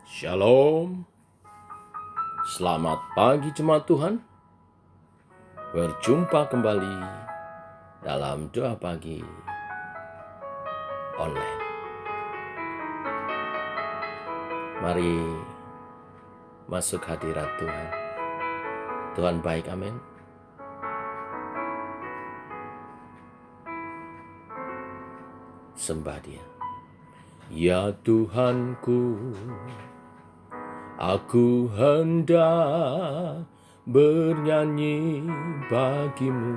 Shalom, selamat pagi jemaat Tuhan. Berjumpa kembali dalam doa pagi online. Mari masuk hadirat Tuhan. Tuhan baik, amin. Sembah Dia. Ya Tuhanku, aku hendak bernyanyi bagimu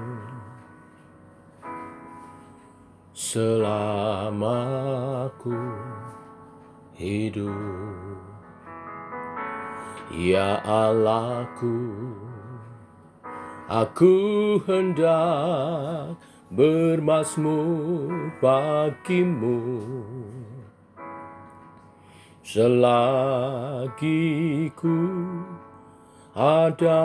selama aku hidup. Ya Allahku, aku hendak bermazmur bagimu selagi ku ada.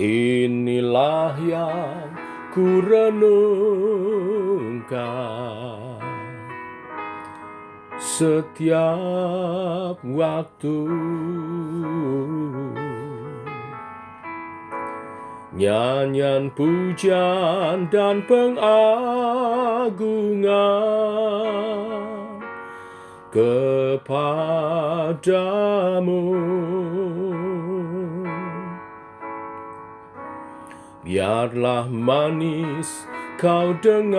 Inilah yang ku renungkan setiap waktu. Nyanyian pujian dan pengagungan kepadamu. Biarlah manis kau dengar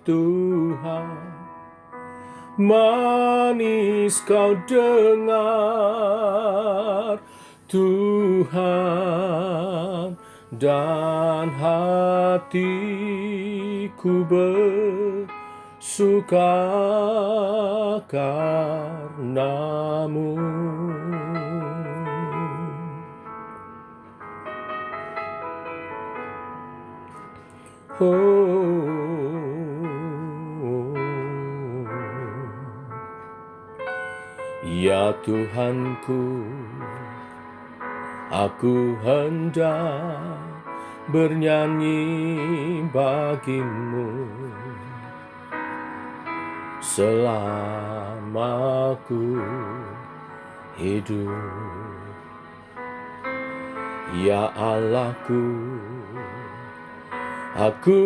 Tuhan, manis kau dengar Tuhan, dan hatiku bersuka karenamu. Ya Tuhanku, aku hendak bernyanyi bagimu selama aku hidup. Ya Allahku, aku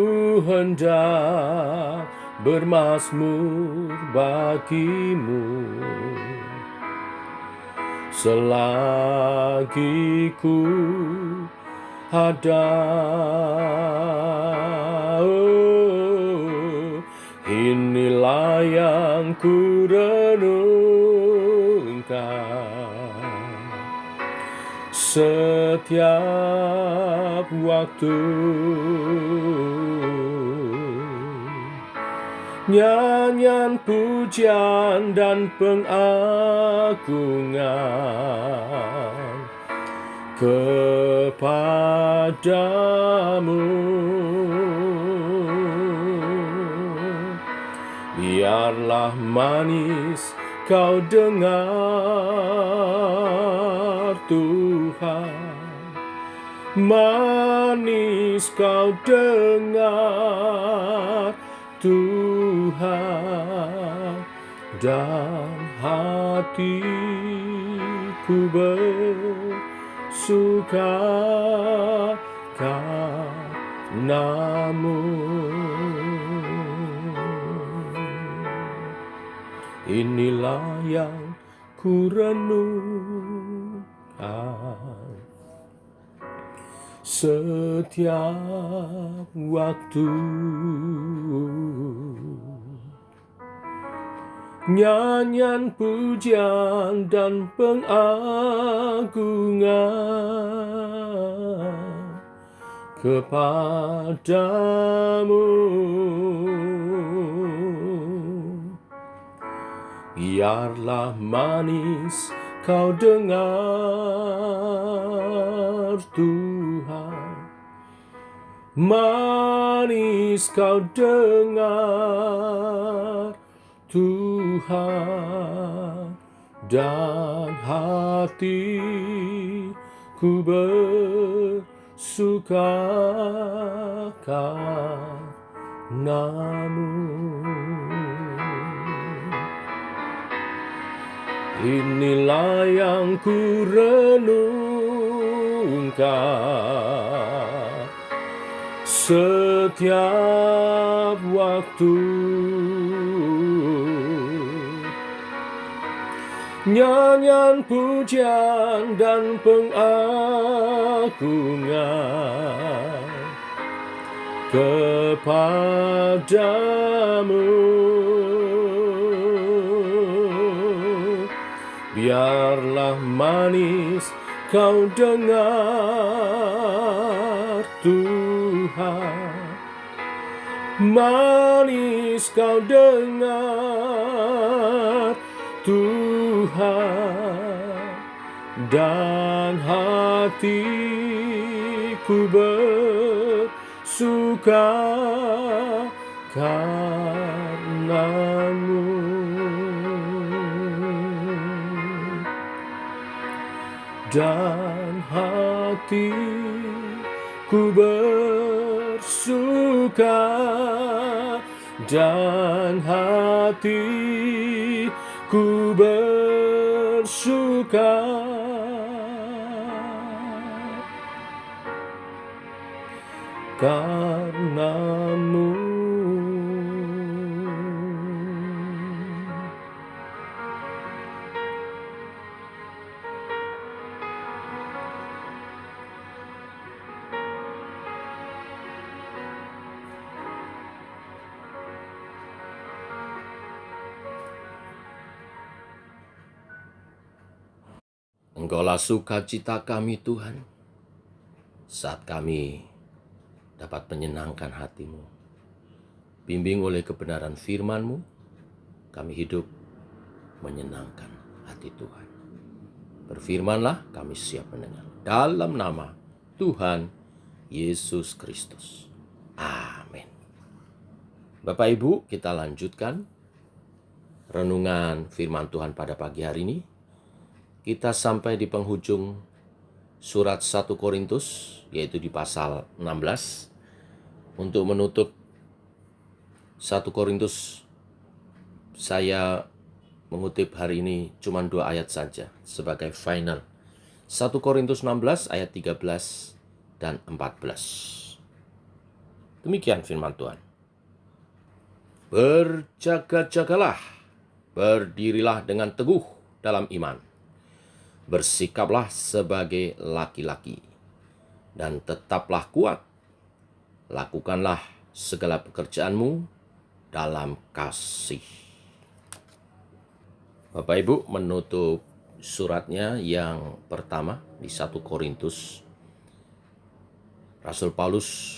hendak bermazmur bagimu selagi ku ada. Inilah yang ku renungkan setiap waktu. Nyanyian pujian dan pengagungan kepadamu. Biarlah manis kau dengar Tuhan, manis kau dengar Tuhan, dan hatiku bersuka karenamu. Inilah yang ku renungkan setiap waktu. Nyanyian pujian dan pengagungan kepadamu. Biarlah manis kau dengar Tuhan, manis kau dengar Tuhan, dan hatiku bersuka karenamu. Inilah yang ku renungkan setiap waktu, nyanyian pujian dan pengagungan kepadamu. Biarlah manis kau dengar Tuhan, manis kau dengar Tuhan, dan hatiku bersuka karenamu. Dan hatiku bersuka, dan hatiku bersuka karenamu. Engkaulah sukacita kami Tuhan, saat kami dapat menyenangkan hati-Mu. Bimbing oleh kebenaran firman-Mu, kami hidup menyenangkan hati Tuhan. Berfirmanlah, kami siap mendengar. Dalam nama Tuhan Yesus Kristus. Amin. Bapak Ibu, kita lanjutkan renungan firman Tuhan pada pagi hari ini. Kita sampai di penghujung surat 1 Korintus, yaitu di pasal 16. Untuk menutup 1 Korintus, saya mengutip hari ini cuma 2 ayat saja sebagai final. 1 Korintus 16 ayat 13 dan 14. Demikian firman Tuhan. Berjaga-jagalah, berdirilah dengan teguh dalam iman. Bersikaplah sebagai laki-laki, dan tetaplah kuat. Lakukanlah segala pekerjaanmu dalam kasih. Bapak Ibu, menutup suratnya yang pertama di 1 Korintus, Rasul Paulus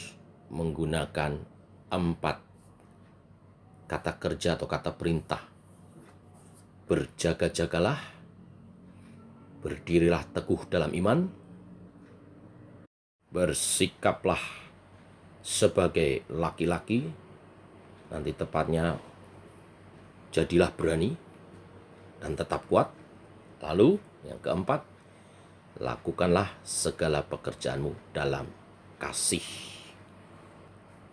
menggunakan 4 kata kerja atau kata perintah. Berjaga-jagalah, berdirilah teguh dalam iman, bersikaplah sebagai laki-laki, nanti tepatnya jadilah berani dan tetap kuat. Lalu yang keempat, lakukanlah segala pekerjaanmu dalam kasih.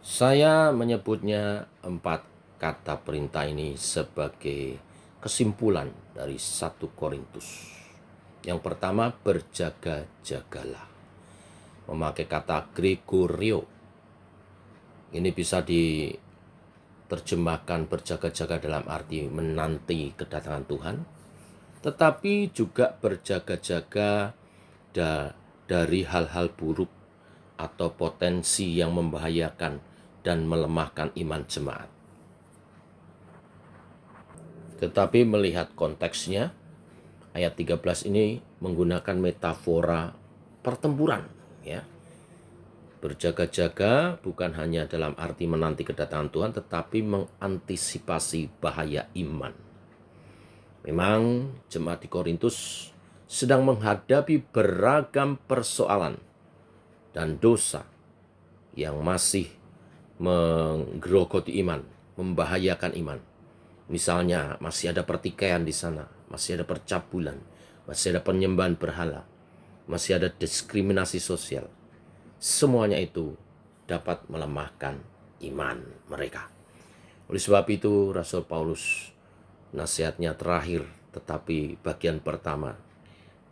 Saya menyebutnya 4 kata perintah ini sebagai kesimpulan dari 1 Korintus. Yang pertama, berjaga-jagalah. Memakai kata Gregorio. Ini bisa diterjemahkan berjaga-jaga dalam arti menanti kedatangan Tuhan. Tetapi juga berjaga-jaga dari hal-hal buruk atau potensi yang membahayakan dan melemahkan iman jemaat. Tetapi melihat konteksnya, ayat 13 ini menggunakan metafora pertempuran, ya. Berjaga-jaga bukan hanya dalam arti menanti kedatangan Tuhan, tetapi mengantisipasi bahaya iman. Memang jemaat di Korintus sedang menghadapi beragam persoalan dan dosa yang masih menggerogoti iman, membahayakan iman. Misalnya masih ada pertikaian di sana, masih ada percabulan, masih ada penyembahan berhala, masih ada diskriminasi sosial. Semuanya itu dapat melemahkan iman mereka. Oleh sebab itu Rasul Paulus nasihatnya terakhir, tetapi bagian pertama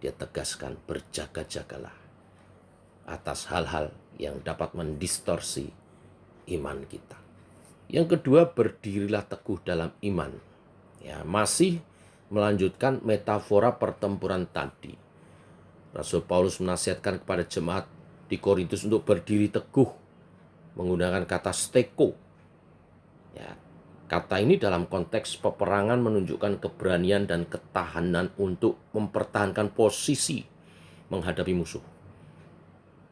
dia tegaskan, berjaga-jagalah atas hal-hal yang dapat mendistorsi iman kita. Yang kedua, berdirilah teguh dalam iman. Ya, masih melanjutkan metafora pertempuran tadi. Rasul Paulus menasihatkan kepada jemaat di Korintus untuk berdiri teguh menggunakan kata steko. Ya, kata ini dalam konteks peperangan menunjukkan keberanian dan ketahanan untuk mempertahankan posisi menghadapi musuh.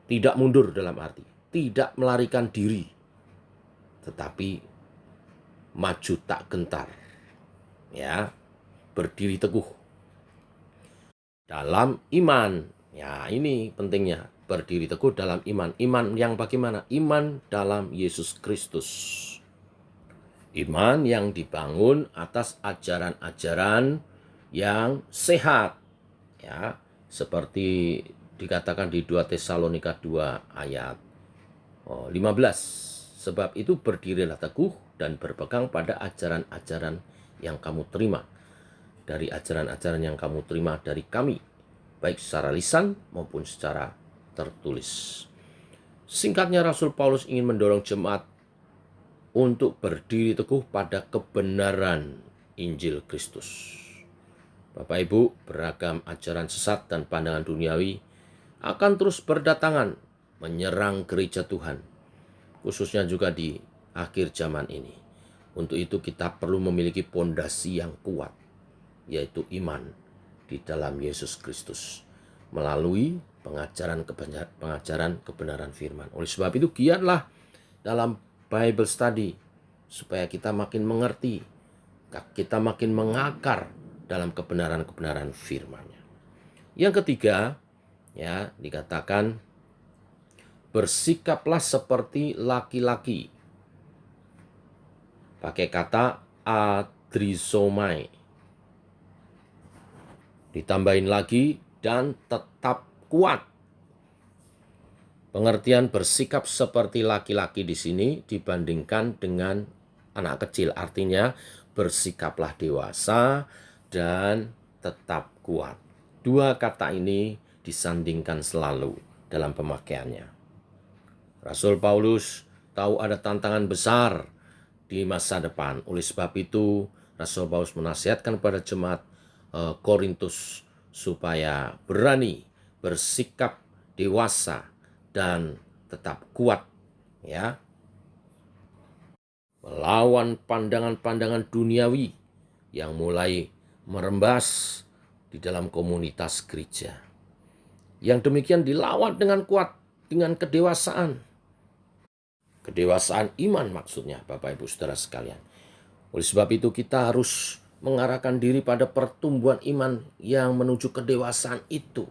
Tidak mundur dalam arti tidak melarikan diri, tetapi maju tak gentar. Ya, berdiri teguh dalam iman. Ya, ini pentingnya. Berdiri teguh dalam iman. Iman yang bagaimana? Iman dalam Yesus Kristus. Iman yang dibangun atas ajaran-ajaran yang sehat. Ya, seperti dikatakan di 2 Tesalonika 2 ayat 15. Sebab itu berdirilah teguh dan berpegang pada ajaran-ajaran yang kamu terima. Dari ajaran-ajaran yang kamu terima dari kami, baik secara lisan maupun secara tertulis. Singkatnya, Rasul Paulus ingin mendorong jemaat untuk berdiri teguh pada kebenaran Injil Kristus. Bapak Ibu, beragam ajaran sesat dan pandangan duniawi akan terus berdatangan menyerang gereja Tuhan, khususnya juga di akhir zaman ini. Untuk itu kita perlu memiliki pondasi yang kuat, yaitu iman di dalam Yesus Kristus melalui pengajaran kebenaran firman. Oleh sebab itu giatlah dalam Bible study supaya kita makin mengerti, kita makin mengakar dalam kebenaran-kebenaran firman-Nya. Yang ketiga, ya, dikatakan bersikaplah seperti laki-laki. Pakai kata adrisomai. Ditambahin lagi, dan tetap kuat. Pengertian bersikap seperti laki-laki di sini dibandingkan dengan anak kecil. Artinya bersikaplah dewasa dan tetap kuat. Dua kata ini disandingkan selalu dalam pemakaiannya. Rasul Paulus tahu ada tantangan besar di masa depan. Oleh sebab itu, Rasul Paulus menasihatkan kepada jemaat Korintus supaya berani, bersikap dewasa, dan tetap kuat, ya, melawan pandangan-pandangan duniawi yang mulai merembas di dalam komunitas gereja. Yang demikian dilawan dengan kuat, dengan kedewasaan. Kedewasaan iman maksudnya, Bapak Ibu Saudara sekalian. Oleh sebab itu kita harus mengarahkan diri pada pertumbuhan iman yang menuju kedewasaan itu,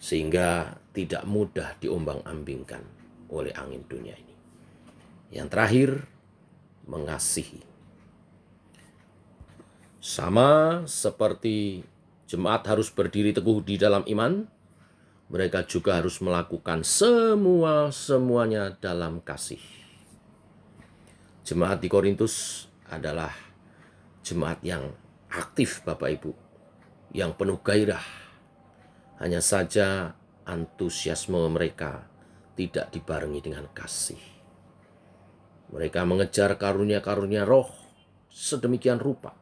sehingga tidak mudah diombang-ambingkan oleh angin dunia ini. Yang terakhir, mengasihi. Sama seperti jemaat harus berdiri teguh di dalam iman, mereka juga harus melakukan semuanya dalam kasih. Jemaat di Korintus adalah jemaat yang aktif, Bapak Ibu, yang penuh gairah. Hanya saja antusiasme mereka tidak dibarengi dengan kasih. Mereka mengejar karunia-karunia roh sedemikian rupa,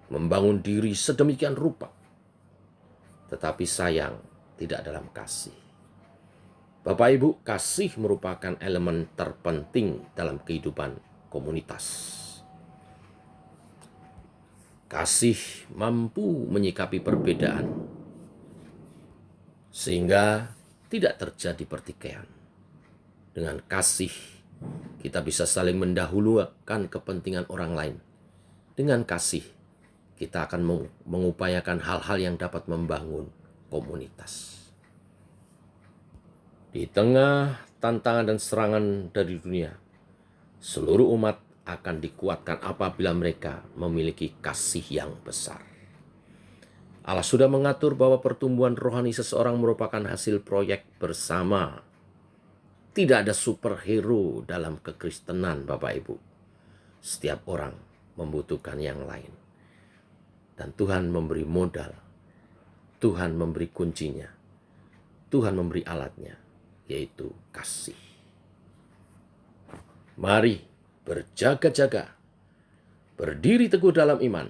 membangun diri sedemikian rupa, tetapi sayang tidak dalam kasih. Bapak Ibu, kasih merupakan elemen terpenting dalam kehidupan komunitas. Kasih mampu menyikapi perbedaan sehingga tidak terjadi pertikaian. Dengan kasih kita bisa saling mendahulukan kepentingan orang lain. Dengan kasih kita akan mengupayakan hal-hal yang dapat membangun komunitas. Di tengah tantangan dan serangan dari dunia, seluruh umat akan dikuatkan apabila mereka memiliki kasih yang besar. Allah sudah mengatur bahwa pertumbuhan rohani seseorang merupakan hasil proyek bersama. Tidak ada superhero dalam kekristenan, Bapak Ibu. Setiap orang membutuhkan yang lain. Dan Tuhan memberi modal. Tuhan memberi kuncinya. Tuhan memberi alatnya, yaitu kasih. Mari berjaga-jaga, berdiri teguh dalam iman,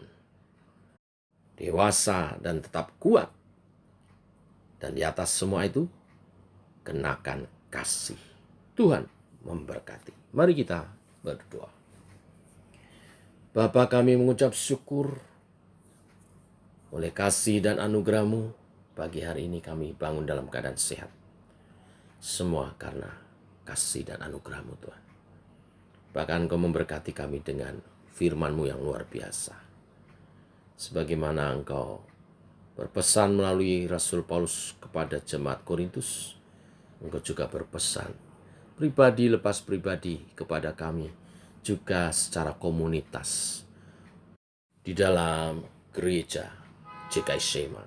dewasa dan tetap kuat. Dan di atas semua itu, kenakan kasih. Tuhan memberkati. Mari kita berdoa. Bapa, kami mengucap syukur oleh kasih dan anugerah-Mu. Pagi hari ini kami bangun dalam keadaan sehat. Semua karena kasih dan anugerah-Mu, Tuhan. Bahkan Engkau memberkati kami dengan firman-Mu yang luar biasa. Sebagaimana Engkau berpesan melalui Rasul Paulus kepada jemaat Korintus, Engkau juga berpesan pribadi lepas pribadi kepada kami, juga secara komunitas di dalam gereja GKI Shema,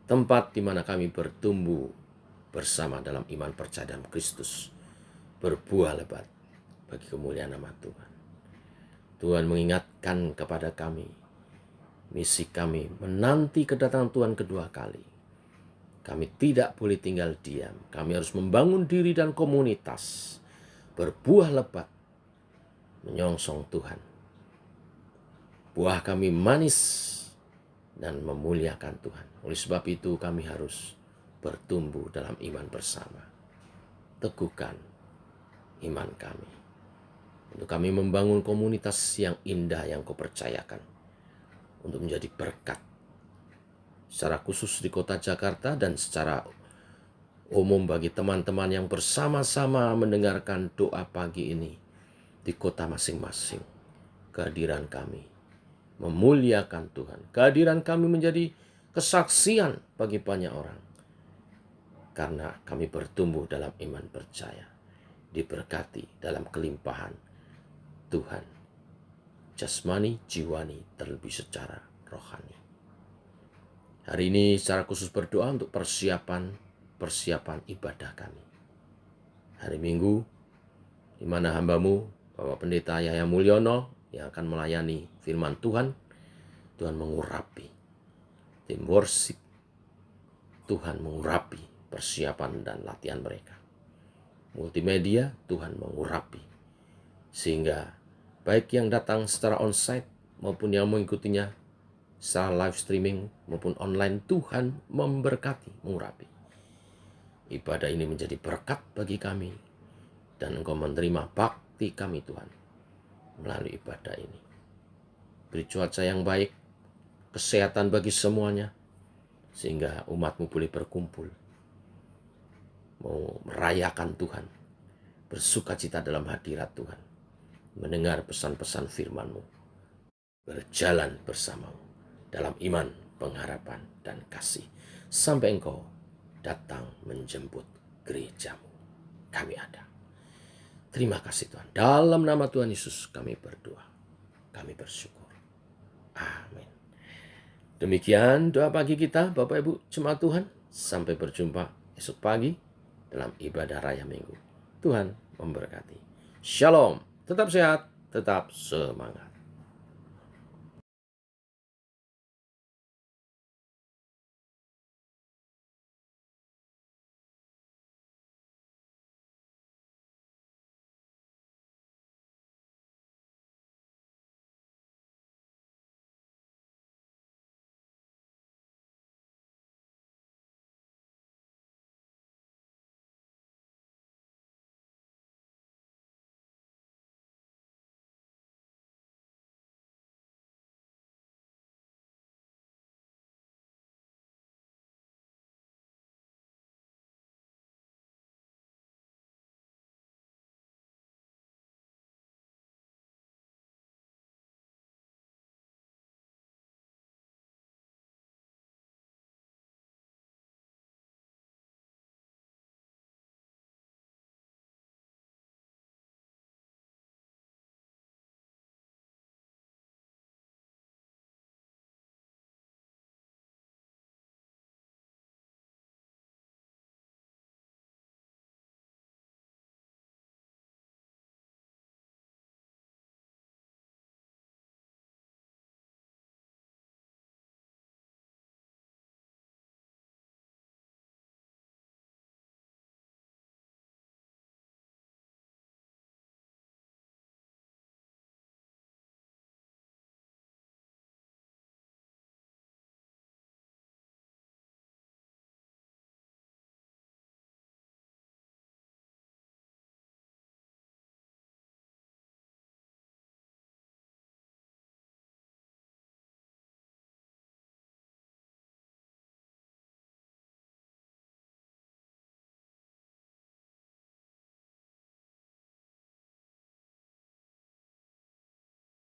tempat di mana kami bertumbuh bersama dalam iman percaya dalam Kristus, berbuah lebat bagi kemuliaan nama Tuhan. Tuhan mengingatkan kepada kami, misi kami menanti kedatangan Tuhan kedua kali. Kami tidak boleh tinggal diam. Kami harus membangun diri dan komunitas, berbuah lebat, menyongsong Tuhan. Buah kami manis dan memuliakan Tuhan. Oleh sebab itu kami harus bertumbuh dalam iman bersama. Teguhkan iman kami. Untuk kami membangun komunitas yang indah yang Kau percayakan. Untuk menjadi berkat. Secara khusus di kota Jakarta dan secara umum bagi teman-teman yang bersama-sama mendengarkan doa pagi ini di kota masing-masing. Kehadiran kami memuliakan Tuhan. Kehadiran kami menjadi kesaksian bagi banyak orang. Karena kami bertumbuh dalam iman percaya. Diberkati dalam kelimpahan Tuhan. Jasmani, jiwani, terlebih secara rohani. Hari ini secara khusus berdoa untuk persiapan ibadah kami. Hari Minggu, di mana hamba-Mu, Bapak Pendeta Yahya Mulyono, yang akan melayani firman Tuhan, Tuhan mengurapi tim worship, Tuhan mengurapi persiapan dan latihan mereka. Multimedia, Tuhan mengurapi. Sehingga baik yang datang secara onsite maupun yang mengikutinya secara live streaming maupun online, Tuhan memberkati, mengurapi. Ibadah ini menjadi berkat bagi kami. Dan Engkau menerima bakti kami Tuhan melalui ibadah ini. Beri cuaca yang baik, kesehatan bagi semuanya, sehingga umat-Mu boleh berkumpul, mau merayakan Tuhan, bersuka cita dalam hadirat Tuhan, mendengar pesan-pesan firman-Mu, berjalan bersama-Mu dalam iman, pengharapan, dan kasih. Sampai Engkau datang menjemput gereja-Mu. Kami ada. Terima kasih Tuhan. Dalam nama Tuhan Yesus kami berdoa. Kami bersyukur. Amin. Demikian doa pagi kita, Bapak Ibu jemaat Tuhan. Sampai berjumpa esok pagi dalam ibadah raya Minggu. Tuhan memberkati. Shalom. Tetap sehat, tetap semangat.